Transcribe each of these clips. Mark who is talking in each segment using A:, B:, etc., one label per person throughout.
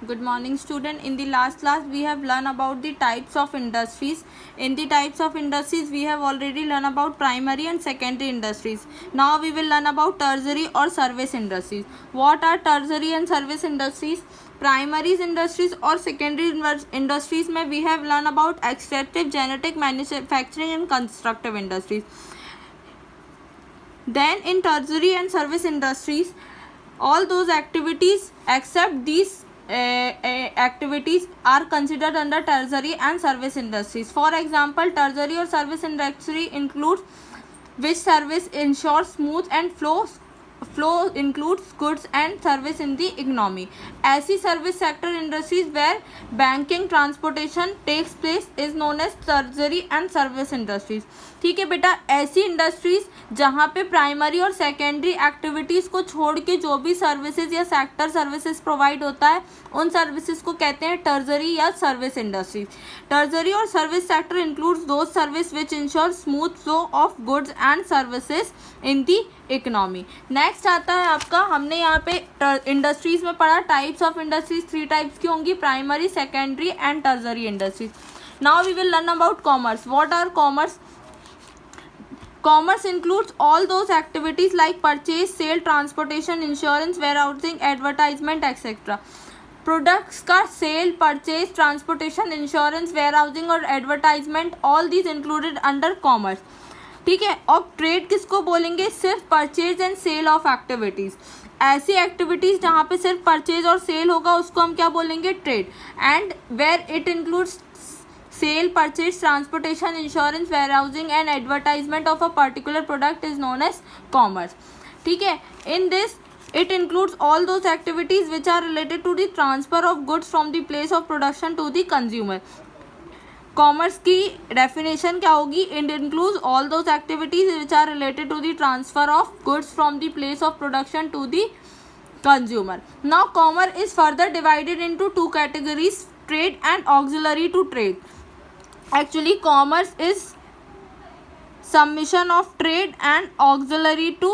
A: Good morning, student. In the last class, we have learned about the types of industries. In the types of industries, we have already learned about primary and secondary industries. Now we will learn about tertiary or service industries. What are tertiary and service industries? Primary industries or secondary industries में we have learned about extractive, genetic, manufacturing and constructive industries. Then in tertiary and service industries, all those activities except these activities are considered under tertiary and service industries. For example, tertiary or service industry includes which service ensures smooth and flow includes goods and service in the economy. ऐसी service sector industries where banking transportation takes place is known as tertiary and service industries. ठीक है बेटा, ऐसी industries जहाँ पे primary और secondary activities को छोड़ के जो भी सर्विसेज या सेक्टर सर्विसेज प्रोवाइड होता है उन सर्विसेज को कहते हैं टर्जरी या सर्विस इंडस्ट्रीज. टर्जरी और service sector includes those service which ensure smooth flow of goods and services in the economy. Next आता है आपका, हमने यहाँ पे इंडस्ट्रीज में पढ़ा टाइप्स ऑफ इंडस्ट्रीज. 3 टाइप्स की होंगी, primary, secondary and tertiary industries. Now we will learn about commerce. What are commerce? Commerce includes all those activities like purchase, sale, transportation, insurance, warehousing, advertisement, etc. Products का sale, purchase, transportation, insurance, warehousing और advertisement, all these included under commerce. ठीक है. और trade किसको बोलेंगे? सिर्फ purchase and sale of activities. ऐसी activities जहाँ पे सिर्फ परचेज और सेल होगा उसको हम क्या बोलेंगे? Trade. And where it includes sale, purchase, transportation, insurance, warehousing and advertisement of a particular product is known as commerce. ठीक है. In this it includes all those activities which are related to the transfer of goods from the place of production to the consumer. Commerce की definition क्या होगी? It includes all those activities which are related to the transfer of goods from the place of production to the consumer. Now commerce is further divided into 2 categories, trade and auxiliary to trade. Actually, commerce is summation of trade and auxiliary to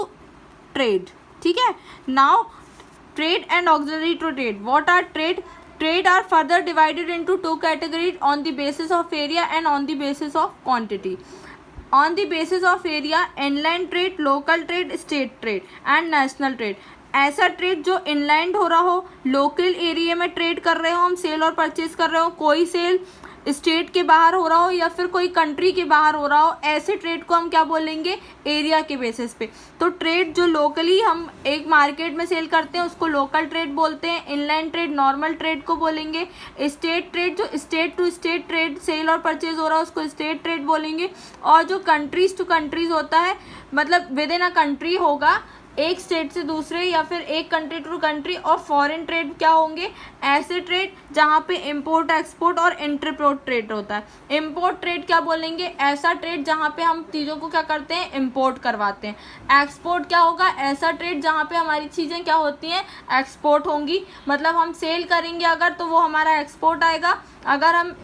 A: trade. ठीक है. Now, trade and auxiliary to trade. What are trade? Trade are further divided into 2 categories on the basis of area and on the basis of quantity. On the basis of area, inland trade, local trade, state trade and national trade. ऐसा trade जो inland हो रहा हो, local area में trade कर रहे हो, हम सेल और परचेज कर रहे हो, कोई सेल स्टेट के बाहर हो रहा हो या फिर कोई कंट्री के बाहर हो रहा हो, ऐसे ट्रेड को हम क्या बोलेंगे? एरिया के बेसिस पे. तो ट्रेड जो लोकली हम एक मार्केट में सेल करते हैं उसको लोकल ट्रेड बोलते हैं. इनलैंड ट्रेड नॉर्मल ट्रेड को बोलेंगे. स्टेट ट्रेड जो state to state trade sale और परचेज हो रहा है उसको स्टेट ट्रेड बोलेंगे. और जो कंट्रीज टू कंट्रीज होता है, मतलब विद इन अ कंट्री होगा, एक स्टेट से दूसरे या फिर एक कंट्री टू कंट्री. और फॉरेन ट्रेड क्या होंगे? ऐसे ट्रेड जहाँ पे इंपोर्ट एक्सपोर्ट और इंटरपोर्ट ट्रेड होता है. इंपोर्ट ट्रेड क्या बोलेंगे? ऐसा ट्रेड जहाँ पे हम चीज़ों को क्या करते हैं? इंपोर्ट करवाते हैं. एक्सपोर्ट क्या होगा? ऐसा ट्रेड जहाँ पे हमारी चीज़ें क्या होती हैं? एक्सपोर्ट होंगी. मतलब हम सेल करेंगे अगर तो वो हमारा एक्सपोर्ट आएगा, अगर हम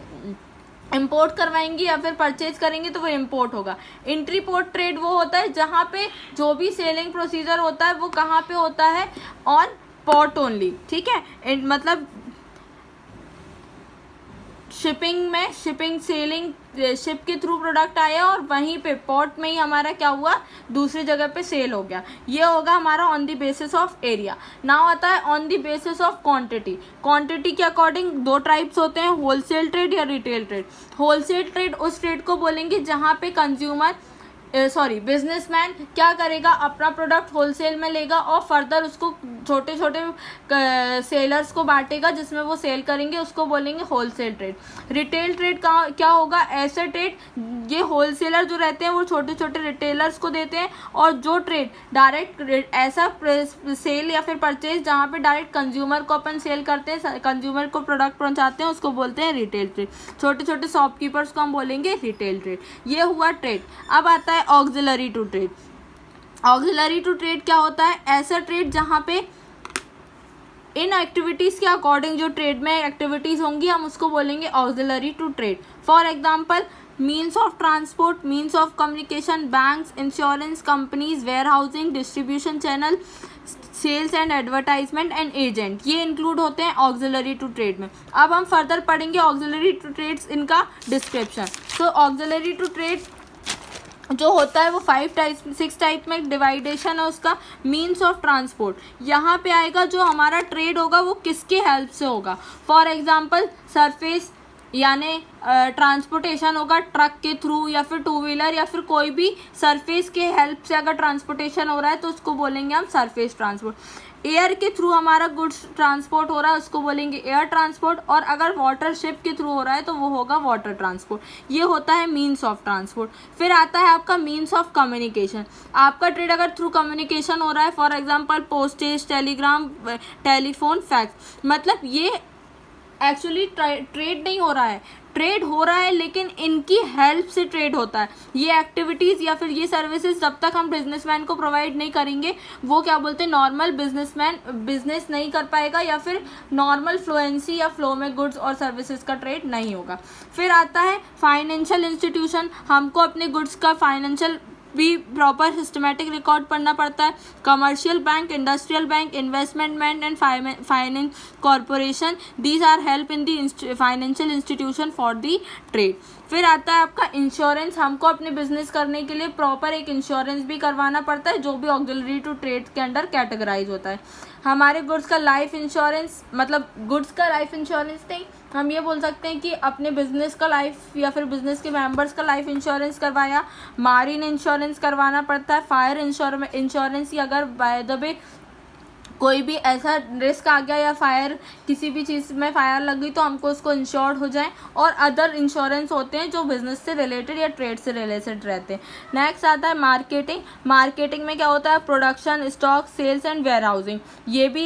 A: इंपोर्ट करवाएंगे या फिर परचेज करेंगे तो वो इंपोर्ट होगा. इंट्रीपोर्ट ट्रेड वो होता है जहाँ पे जो भी सेलिंग प्रोसीजर होता है वो कहाँ पे होता है? On port only. ठीक है. मतलब शिपिंग में सेलिंग शिप के थ्रू प्रोडक्ट आया और वहीं पे पोर्ट में ही हमारा क्या हुआ? दूसरी जगह पे सेल हो गया. ये होगा हमारा on the basis of area. Now आता है on the basis of quantity. Quantity के अकॉर्डिंग 2 टाइप्स होते हैं, होलसेल ट्रेड या रिटेल ट्रेड. होलसेल ट्रेड उस ट्रेड को बोलेंगे जहाँ पे कंज्यूमर बिजनेसमैन क्या करेगा? अपना प्रोडक्ट होलसेल में लेगा और फर्दर उसको छोटे छोटे सेलर्स को बांटेगा जिसमें वो सेल करेंगे, उसको बोलेंगे होलसेल ट्रेड. रिटेल ट्रेड का क्या होगा? ऐसे ट्रेड ये होलसेलर जो रहते हैं वो छोटे छोटे रिटेलर्स को देते हैं. और जो ट्रेड डायरेक्ट ऐसा सेल या फिर परचेज जहाँ पे डायरेक्ट कंज्यूमर को अपन सेल करते हैं, कंज्यूमर को प्रोडक्ट पहुँचाते हैं, उसको बोलते हैं रिटेल ट्रेड. छोटे छोटे शॉपकीपर्स को हम बोलेंगे रिटेल ट्रेड. ये हुआ ट्रेड. अब आता है auxiliary to trade. Auxiliary to trade क्या होता है? ऐसा ट्रेड जहाँ पे इन एक्टिविटीज़ के अकॉर्डिंग जो ट्रेड में एक्टिविटीज़ होंगी हम उसको बोलेंगे auxiliary to trade. For example, means of transport, means of communication, banks, insurance companies, warehousing, distribution channel, sales and advertisement and agent, ये इंक्लूड होते हैं ऑक्सिलरी टू ट्रेड में। अब हम फर्दर पढ़ेंगे ऑक्सिलरी टू ट्रेड्स, इनका description. तो auxiliary to trade जो होता है वो 6 टाइप में डिवाइडेशन है उसका। मीन्स ऑफ ट्रांसपोर्ट, यहाँ पे आएगा जो हमारा ट्रेड होगा वो किसके हेल्प से होगा। फॉर एग्जांपल सरफेस यानी ट्रांसपोर्टेशन होगा ट्रक के थ्रू या फिर टू व्हीलर या फिर कोई भी सरफेस के हेल्प से अगर ट्रांसपोर्टेशन हो रहा है तो उसको बोलेंगे हम सरफेस ट्रांसपोर्ट। एयर के थ्रू हमारा गुड्स ट्रांसपोर्ट हो रहा है उसको बोलेंगे एयर ट्रांसपोर्ट, और अगर वाटर शिप के थ्रू हो रहा है तो वो होगा वाटर ट्रांसपोर्ट। ये होता है मीन्स ऑफ ट्रांसपोर्ट। फिर आता है आपका मीन्स ऑफ कम्युनिकेशन। आपका ट्रेड अगर थ्रू कम्युनिकेशन हो रहा है, for example postage, Telegram, telephone, fax, मतलब ये एक्चुअली ट्रेड नहीं हो रहा है, ट्रेड हो रहा है लेकिन इनकी हेल्प से ट्रेड होता है। ये एक्टिविटीज़ या फिर ये सर्विसेज जब तक हम बिजनेसमैन को प्रोवाइड नहीं करेंगे वो क्या बोलते हैं नॉर्मल बिजनेसमैन बिजनेस नहीं कर पाएगा या फिर नॉर्मल फ्लुएंसी या फ्लो में गुड्स और सर्विसेज का ट्रेड नहीं होगा। फिर आता है फाइनेंशियल इंस्टीट्यूशन। हमको अपने गुड्स का फाइनेंशियल भी प्रॉपर सिस्टमेटिक रिकॉर्ड पढ़ना पड़ता है। Commercial bank, industrial bank, investment bank and finance corporation, these are help in the financial institution for the trade. फिर आता है आपका इंश्योरेंस। हमको अपने बिजनेस करने के लिए प्रॉपर एक इंश्योरेंस भी करवाना पड़ता है जो भी ऑक्सिलरी टू ट्रेड के अंडर कैटेगराइज होता है। हमारे गुड्स का लाइफ इंश्योरेंस, मतलब गुड्स का लाइफ इंश्योरेंस नहीं, हम ये बोल सकते हैं कि अपने बिजनेस का लाइफ या फिर बिजनेस के मेंबर्स का लाइफ इंश्योरेंस करवाया। मारीन इंश्योरेंस करवाना पड़ता है। फायर इंश्योरेंस, अगर बाय द वे कोई भी ऐसा रिस्क आ गया या फायर किसी भी चीज़ में फायर लग गई तो हमको उसको इंश्योर्ड हो जाए। और अदर इंश्योरेंस होते हैं जो बिजनेस से रिलेटेड या ट्रेड से रिलेटेड रहते हैं। नेक्स्ट आता है मार्केटिंग। मार्केटिंग में क्या होता है production, stock, sales and warehousing. ये भी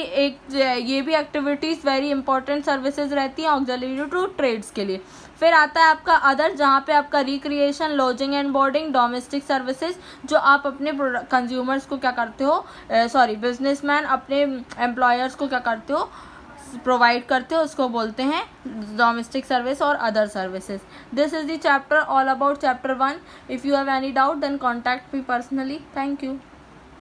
A: एक्टिविटीज़ वेरी इंपॉर्टेंट सर्विसेज रहती हैं ऑक्सिलरी टू ट्रेड्स के लिए। फिर आता है आपका अदर, जहाँ पे आपका recreation, lodging and boarding, domestic services, जो आप अपने कंज्यूमर्स को क्या करते हो, बिजनेसमैन अपने एम्प्लॉयर्स को क्या करते हो, प्रोवाइड करते हो, उसको बोलते हैं डोमेस्टिक सर्विस और other services. This is the chapter all about chapter 1। If you have any doubt then contact me personally. Thank you.